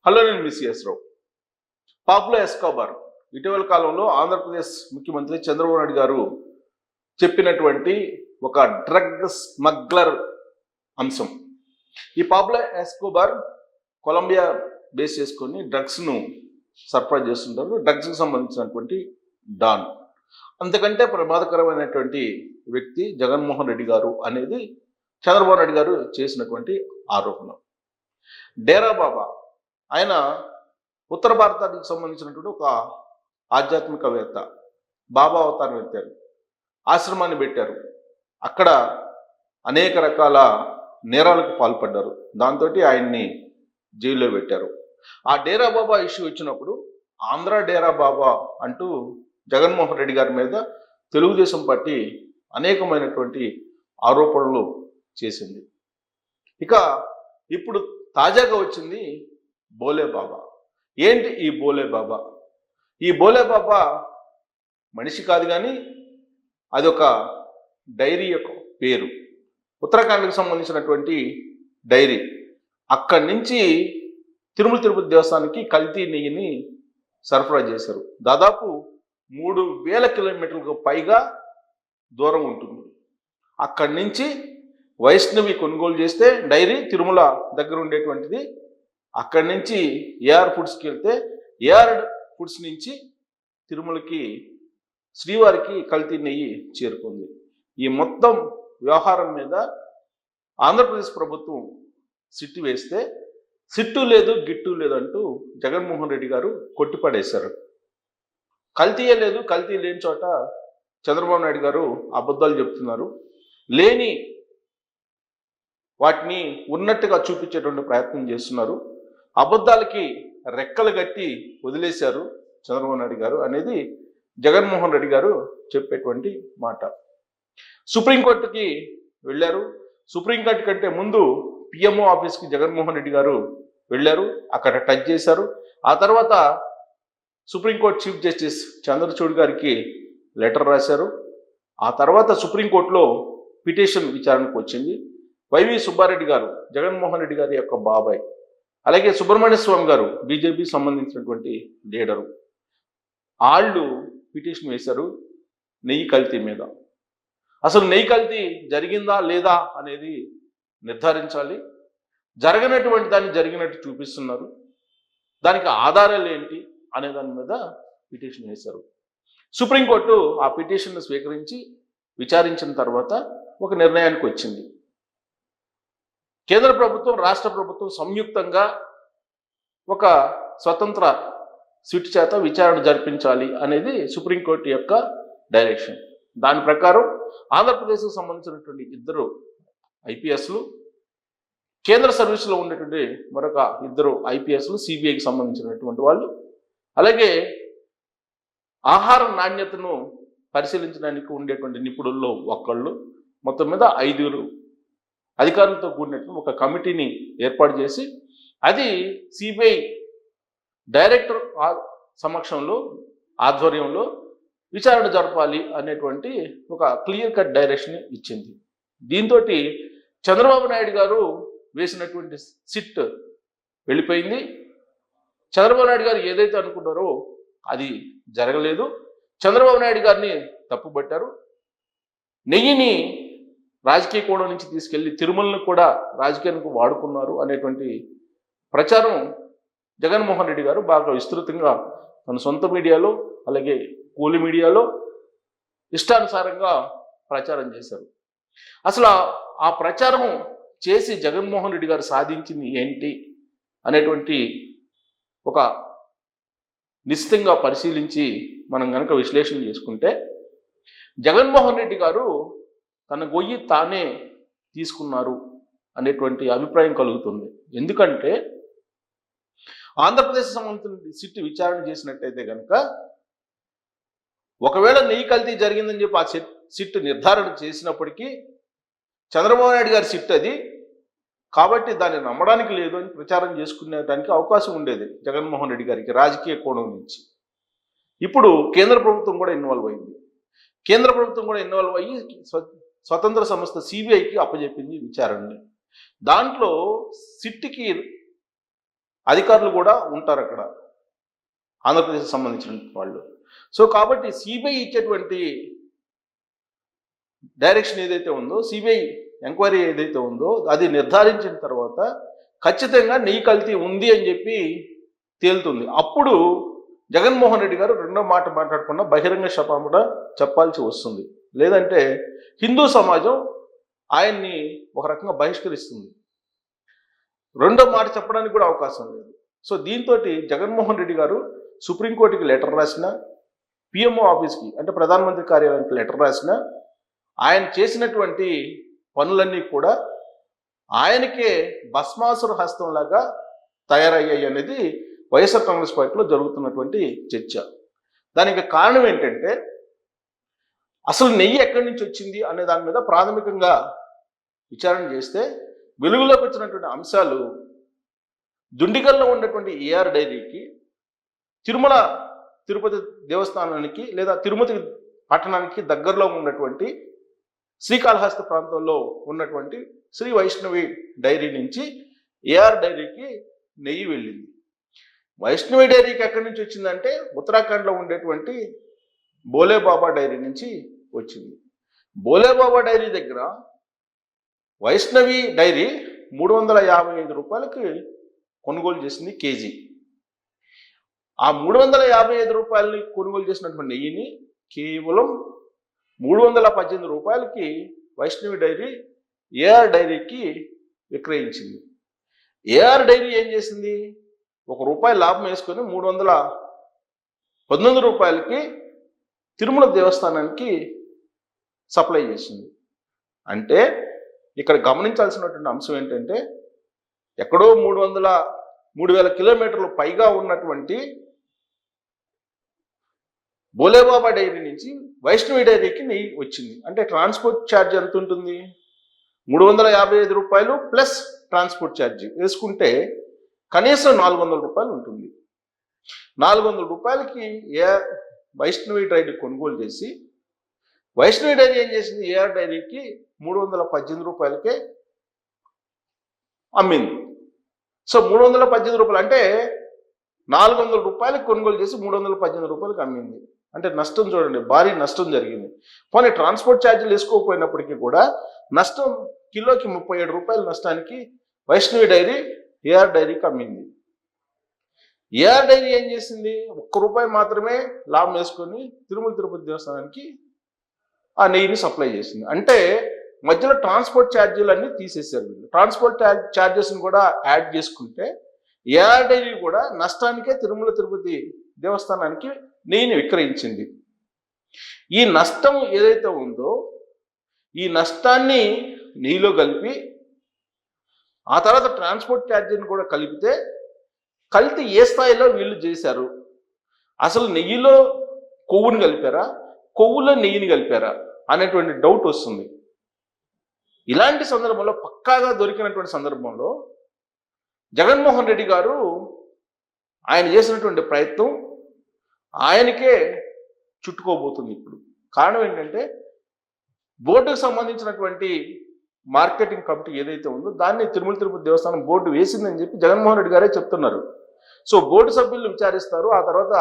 Hello, నేను miss రావు. Pablo Escobar ఇటీవల కాలంలో ఆంధ్రప్రదేశ్ ముఖ్యమంత్రి చంద్రబాబు నాయుడు గారు చెప్పినటువంటి ఒక డ్రగ్ స్మగ్లర్ అంశం. ఈ పాబ్లో ఎస్కోబార్ కొలంబియా బేస్ చేసుకొని డ్రగ్స్ను సరఫరా చేస్తుంటారు. డ్రగ్స్కి సంబంధించినటువంటి డాన్. అంతకంటే ప్రమాదకరమైనటువంటి వ్యక్తి జగన్మోహన్ రెడ్డి గారు అనేది చంద్రబాబు నాయుడు గారు చేసినటువంటి ఆరోపణ. డేరా బాబా ఆయన ఉత్తర భారతానికి సంబంధించినటువంటి ఒక ఆధ్యాత్మికవేత్త. బాబా అవతారం ఎత్తారు, ఆశ్రమాన్ని పెట్టారు, అక్కడ అనేక రకాల నేరాలకు పాల్పడ్డారు. దాంతో ఆయన్ని జైల్లో పెట్టారు. ఆ డేరా బాబా ఇష్యూ వచ్చినప్పుడు ఆంధ్ర డేరా బాబా అంటూ జగన్మోహన్ రెడ్డి గారి మీద తెలుగుదేశం పార్టీ అనేకమైనటువంటి ఆరోపణలు చేసింది. ఇక ఇప్పుడు తాజాగా వచ్చింది బోలే బాబా. ఏంటి ఈ బోలే బాబా? ఈ బోలే బాబా మనిషి కాదు, కానీ అదొక డైరీ యొక్క పేరు. ఉత్తరాఖండ్కి సంబంధించినటువంటి డైరీ. అక్కడి నుంచి తిరుమల తిరుపతి దేవస్థానానికి కల్తీ నెయ్యిని సరఫరా చేశారు. దాదాపు 3000 కిలోమీటర్లకు పైగా దూరం ఉంటుంది. అక్కడి నుంచి వైష్ణవి కొనుగోలు చేస్తే డైరీ తిరుమల దగ్గర ఉండేటువంటిది. అక్కడి నుంచి ఏఆర్ ఫుడ్స్కి వెళ్తే ఏఆర్ ఫుడ్స్ నుంచి తిరుమలకి శ్రీవారికి కల్తీ నెయ్యి చేరుకుంది. ఈ మొత్తం వ్యవహారం మీద ఆంధ్రప్రదేశ్ ప్రభుత్వం సిట్టు వేస్తే సిట్టు లేదు గిట్టు లేదంటూ జగన్మోహన్ రెడ్డి గారు కొట్టిపడేశారు. కల్తీయే లేదు, కల్తీ లేని చోట చంద్రబాబు నాయుడు గారు అబద్ధాలు చెప్తున్నారు. లేని వాటిని ఉన్నట్టుగా చూపించేటువంటి ప్రయత్నం చేస్తున్నారు. అబద్ధాలకి రెక్కలు గట్టి వదిలేశారు చంద్రబాబు నాయుడు గారు అనేది జగన్మోహన్ రెడ్డి గారు చెప్పేటువంటి మాట. సుప్రీంకోర్టుకి వెళ్ళారు. సుప్రీంకోర్టు కంటే ముందు పిఎంఓ ఆఫీస్కి జగన్మోహన్ రెడ్డి గారు వెళ్ళారు. అక్కడ టచ్ చేశారు. ఆ తర్వాత సుప్రీంకోర్టు చీఫ్ జస్టిస్ చంద్రచూడ్ గారికి లెటర్ రాశారు. ఆ తర్వాత సుప్రీంకోర్టులో పిటిషన్ విచారణకు వచ్చింది. వైవి సుబ్బారెడ్డి గారు జగన్మోహన్ రెడ్డి గారి యొక్క బాబాయ్, అలాగే సుబ్రహ్మణ్య స్వామి గారు బీజేపీ సంబంధించినటువంటి లీడరు, వాళ్ళు పిటిషన్ వేశారు నెయ్యి కల్తీ మీద. అసలు నెయ్యి కల్తీ జరిగిందా లేదా అనేది నిర్ధారించాలి. జరగనటువంటి దాన్ని జరిగినట్టు చూపిస్తున్నారు. దానికి ఆధారాలు ఏంటి అనే దాని మీద పిటిషన్ వేశారు. సుప్రీంకోర్టు ఆ పిటిషన్ను స్వీకరించి విచారించిన తర్వాత ఒక నిర్ణయానికి వచ్చింది. కేంద్ర ప్రభుత్వం, రాష్ట్ర ప్రభుత్వం సంయుక్తంగా ఒక స్వతంత్ర సిట్ చేత విచారణ జరిపించాలి అనేది సుప్రీంకోర్టు యొక్క డైరెక్షన్. దాని ప్రకారం ఆంధ్రప్రదేశ్కు సంబంధించినటువంటి 2 ఐపీఎస్లు, కేంద్ర సర్వీసులో ఉండేటువంటి మరొక 2 ఐపీఎస్లు, సిబిఐకి సంబంధించినటువంటి వాళ్ళు, అలాగే ఆహార నాణ్యతను పరిశీలించడానికి ఉండేటువంటి నిపుణుల్లో ఒకళ్ళు, మొత్తం మీద 5 అధికారులతో కూడినటువంటి ఒక కమిటీని ఏర్పాటు చేసి అది సిబిఐ డైరెక్టర్ సమక్షంలో, ఆధ్వర్యంలో విచారణ జరపాలి అనేటువంటి ఒక క్లియర్ కట్ డైరెక్షన్ ఇచ్చింది. దీంతో చంద్రబాబు నాయుడు గారు వేసినటువంటి సిట్ వెళ్ళిపోయింది. చంద్రబాబు నాయుడు గారు ఏదైతే అనుకున్నారో అది జరగలేదు. చంద్రబాబు నాయుడు గారిని తప్పుపట్టారు. నెయ్యిని రాజకీయ కోణం నుంచి తీసుకెళ్లి తిరుమలను కూడా రాజకీయానికి వాడుకున్నారు అనేటువంటి ప్రచారం జగన్మోహన్ రెడ్డి గారు బాగా విస్తృతంగా తన సొంత మీడియాలో, అలాగే కూలి మీడియాలో ఇష్టానుసారంగా ప్రచారం చేశారు. అసలు ఆ ప్రచారం చేసి జగన్మోహన్ రెడ్డి గారు సాధించింది ఏంటి అనేటువంటి ఒక నిశ్చితంగా పరిశీలించి మనం కనుక విశ్లేషణ చేసుకుంటే, జగన్మోహన్ రెడ్డి గారు తన గొయ్యి తానే తీసుకున్నారు అనేటువంటి అభిప్రాయం కలుగుతుంది. ఎందుకంటే ఆంధ్రప్రదేశ్ సంబంధించిన సిట్ విచారణ చేసినట్టయితే కనుక ఒకవేళ నెయ్యి కల్తీ జరిగిందని చెప్పి ఆ సిట్ నిర్ధారణ చేసినప్పటికీ చంద్రబాబు నాయుడు గారి సిట్ అది కాబట్టి దాన్ని నమ్మడానికి లేదు అని ప్రచారం చేసుకునేదానికి అవకాశం ఉండేది జగన్మోహన్ రెడ్డి గారికి రాజకీయ కోణం నుంచి. ఇప్పుడు కేంద్ర ప్రభుత్వం కూడా ఇన్వాల్వ్ అయింది. కేంద్ర ప్రభుత్వం కూడా ఇన్వాల్వ్ అయ్యి స్వతంత్ర సంస్థ సిబిఐకి అప్పచెప్పింది విచారణని. దాంట్లో సిట్కి అధికారులు కూడా ఉంటారు అక్కడ, ఆంధ్రప్రదేశ్కి సంబంధించిన వాళ్ళు. సో కాబట్టి సిబిఐ ఇచ్చేటువంటి డైరెక్షన్ ఏదైతే ఉందో, సిబిఐ ఎంక్వైరీ ఏదైతే ఉందో, అది నిర్ధారించిన తర్వాత ఖచ్చితంగా నెయ్యి కల్తీ ఉంది అని చెప్పి తేలుతుంది. అప్పుడు జగన్మోహన్ రెడ్డి గారు రెండో మాట మాట్లాడకుండా బహిరంగ క్షమాపణ చెప్పాల్సి వస్తుంది. లేదంటే హిందూ సమాజం ఆయన్ని ఒక రకంగా బహిష్కరిస్తుంది. రెండో మాట చెప్పడానికి కూడా అవకాశం లేదు. సో దీంతో జగన్మోహన్ రెడ్డి గారు సుప్రీంకోర్టుకి లెటర్ రాసిన, పిఎంఓ ఆఫీస్కి అంటే ప్రధానమంత్రి కార్యాలయానికి లెటర్ రాసిన, ఆయన చేసినటువంటి పనులన్నీ కూడా ఆయనకే భస్మాసుర హస్తంలాగా తయారయ్యాయి అనేది వైఎస్ఆర్ కాంగ్రెస్ పార్టీలో జరుగుతున్నటువంటి చర్చ. దానికి కారణం ఏంటంటే, అసలు నెయ్యి ఎక్కడి నుంచి వచ్చింది అనే దాని మీద ప్రాథమికంగా విచారణ చేస్తే వెలుగులోకి వచ్చినటువంటి అంశాలు, దుండిగల్లో ఉన్నటువంటి ఏఆర్ డైరీకి, తిరుమల తిరుపతి దేవస్థానానికి లేదా తిరుపతి పట్టణానికి దగ్గరలో ఉన్నటువంటి శ్రీకాళహస్తి ప్రాంతంలో ఉన్నటువంటి శ్రీ వైష్ణవి డైరీ నుంచి ఏఆర్ డైరీకి నెయ్యి వెళ్ళింది. వైష్ణవి డైరీకి ఎక్కడి నుంచి వచ్చిందంటే ఉత్తరాఖండ్లో ఉండేటువంటి బోలేబాబా డైరీ నుంచి వచ్చింది. బోలేబాబా డైరీ దగ్గర వైష్ణవి డైరీ 355 రూపాయలకి కొనుగోలు చేసింది కేజీ. ఆ 355 రూపాయలని కొనుగోలు చేసినటువంటి నెయ్యిని కేవలం 318 రూపాయలకి వైష్ణవి డైరీ ఏఆర్ డైరీకి విక్రయించింది. ఏఆర్ డైరీ ఏం చేసింది? ₹1 లాభం వేసుకొని 319 రూపాయలకి తిరుమల దేవస్థానానికి సప్లై చేసింది. అంటే ఇక్కడ గమనించాల్సినటువంటి అంశం ఏంటంటే, ఎక్కడో 3,000 కిలోమీటర్లు పైగా ఉన్నటువంటి బోలేబాబా డైరీ నుంచి వైష్ణవి డైరీకి నెయ్యి వచ్చింది. అంటే ట్రాన్స్పోర్ట్ ఛార్జ్ ఎంత ఉంటుంది? 355 రూపాయలు ప్లస్ ట్రాన్స్పోర్ట్ ఛార్జ్ వేసుకుంటే కనీసం 400 రూపాయలు ఉంటుంది. 400 రూపాయలకి వైష్ణవి డైరీ కొనుగోలు చేసి, వైష్ణవి డైరీ ఏం చేసింది? ఏఆర్ డైరీకి 318 రూపాయలకే అమ్మింది. సో 318 రూపాయలు అంటే 400 రూపాయలకి కొనుగోలు చేసి 318 రూపాయలకి అమ్మింది. అంటే నష్టం చూడండి, భారీ నష్టం జరిగింది. పోనీ ట్రాన్స్పోర్ట్ ఛార్జీలు వేసుకోకపోయినప్పటికీ కూడా నష్టం కిలోకి 37 రూపాయల నష్టానికి వైష్ణవి డైరీ ఏఆర్ డైరీకి అమ్మింది. ఏఆర్ డైరీ ఏం చేసింది? ₹1 మాత్రమే లాభం వేసుకొని తిరుమల తిరుపతి దేవస్థానానికి ఆ నెయ్యిని సప్లై చేసింది. అంటే మధ్యలో ట్రాన్స్పోర్ట్ ఛార్జీలన్నీ తీసేశారు. ట్రాన్స్పోర్ట్ ఛార్జెస్ని కూడా యాడ్ చేసుకుంటే ఏఆర్ డైరీ కూడా నష్టానికే తిరుమల తిరుపతి దేవస్థానానికి నెయ్యిని విక్రయించింది. ఈ నష్టం ఏదైతే ఉందో, ఈ నష్టాన్ని నెయ్యిలో కలిపి ఆ తర్వాత ట్రాన్స్పోర్ట్ ఛార్జీని కూడా కలిపితే కల్తీ ఏ స్థాయిలో వీళ్ళు చేశారు? అసలు నెయ్యిలో కొవ్వుని కలిపారా, కొవ్వులో నెయ్యిని కలిపారా అనేటువంటి డౌట్ వస్తుంది. ఇలాంటి సందర్భంలో, పక్కాగా దొరికినటువంటి సందర్భంలో జగన్మోహన్ రెడ్డి గారు ఆయన చేసినటువంటి ప్రయత్నం ఆయనకే చుట్టుకోబోతుంది ఇప్పుడు. కారణం ఏంటంటే, బోర్డుకు సంబంధించినటువంటి మార్కెటింగ్ కమిటీ ఏదైతే ఉందో దాన్ని తిరుమల తిరుపతి దేవస్థానం బోర్డు వేసిందని చెప్పి జగన్మోహన్ రెడ్డి గారే చెప్తున్నారు. సో బోర్డు సభ్యులను విచారిస్తారు, ఆ తర్వాత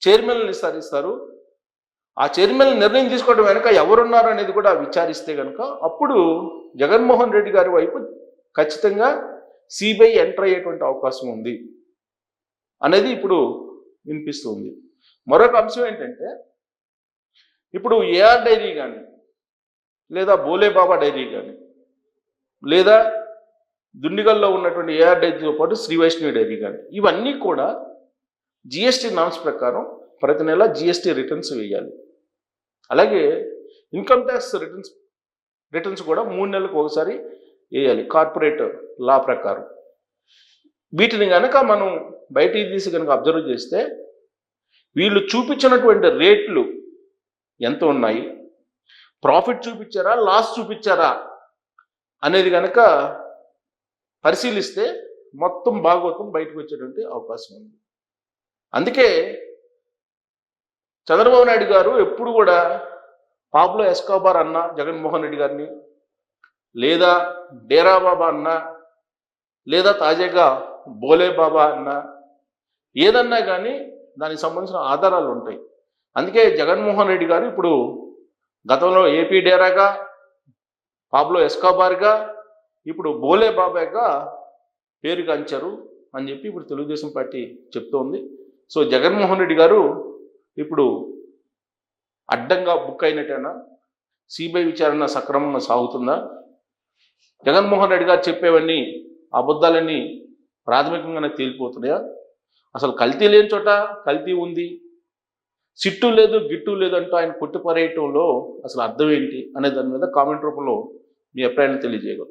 చైర్మన్లను విచారిస్తారు. ఆ చైర్మన్ నిర్ణయం తీసుకోవడం వెనుక ఎవరున్నారు అనేది కూడా విచారిస్తే కనుక అప్పుడు జగన్మోహన్ రెడ్డి గారి వైపు ఖచ్చితంగా సిబిఐ ఎంటర్ అయ్యేటువంటి అవకాశం ఉంది అనేది ఇప్పుడు వినిపిస్తుంది. మరొక అంశం ఏంటంటే, ఇప్పుడు ఏఆర్ డైరీ కానీ లేదా బోలేబాబా డైరీ కానీ లేదా దుండిగల్లో ఉన్నటువంటి ఏఆర్ డైరీతో పాటు శ్రీ వైష్ణవి డైరీ కానీ ఇవన్నీ కూడా జిఎస్టీ నామ్స్ ప్రకారం ప్రతి నెల జిఎస్టీ రిటర్న్స్ వేయాలి. అలాగే ఇన్కమ్ ట్యాక్స్ రిటర్న్స్ కూడా 3 నెలలకు ఒకసారి వేయాలి కార్పొరేట్ లా ప్రకారం. వీటిని కనుక మనం బయటికి తీసి కనుక అబ్జర్వ్ చేస్తే వీళ్ళు చూపించినటువంటి రేట్లు ఎంత ఉన్నాయి, ప్రాఫిట్ చూపించారా, లాస్ చూపించారా అనేది కనుక పరిశీలిస్తే మొత్తం భాగవతం బయటకు వచ్చేటువంటి అవకాశం ఉంది. అందుకే చంద్రబాబు నాయుడు గారు ఎప్పుడు కూడా పాబ్లో ఎస్కోబార్ అన్న జగన్మోహన్ రెడ్డి గారిని, లేదా డేరా బాబా అన్న, లేదా తాజాగా బోలే బాబా అన్నా ఏదన్నా కానీ దానికి సంబంధించిన ఆధారాలు ఉంటాయి. అందుకే జగన్మోహన్ రెడ్డి గారు ఇప్పుడు గతంలో ఏపీ డేరాగా, పాబ్లో ఎస్కోబార్గా, ఇప్పుడు బోలే బాబాగా పేరుగాంచారు అని చెప్పి ఇప్పుడు తెలుగుదేశం పార్టీ చెప్తోంది. సో జగన్మోహన్ రెడ్డి గారు ఇప్పుడు అడ్డంగా బుక్ అయినట్టేనా? సిబిఐ విచారణ సక్రమంగా సాగుతుందా? జగన్మోహన్ రెడ్డి గారు చెప్పేవన్నీ అబద్ధాలన్నీ ప్రాథమికంగానే తేలిపోతున్నాయా? అసలు కల్తీ లేని చోట కల్తీ ఉంది, సిట్టు లేదు గిట్టు లేదు అంటూ ఆయన కొట్టిపరేయటంలో అసలు అర్థం ఏంటి అనే దాని మీద కామెంట్ రూపంలో మీ అభిప్రాయాన్ని తెలియజేయగలరు.